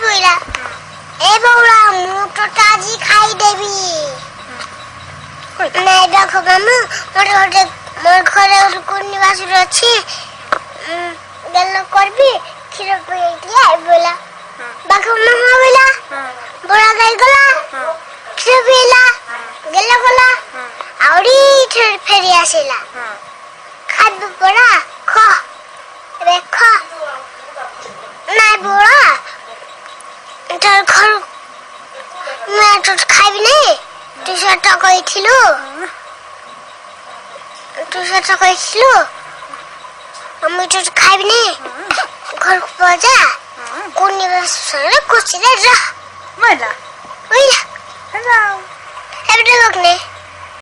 बोला ए बौला मु तो ताजी खाई देबी नहीं देखो मामू मोर घरे कोनी बासुर अछि गल्ला करबी खीर पियतिया बोला बाखो महा बोला बोला गई गला खीर पियला गल्ला गला आउरी फेरी आसेला खाद पड़ा खा देखा नहीं बोला तर घर मैं तो खाई नहीं तू सेटा कहिथिलु हम तो खाई नहीं घर को जा कोनी बसरे कुछ दे जा Voilà. ओइला Hello. हेबे लोग ने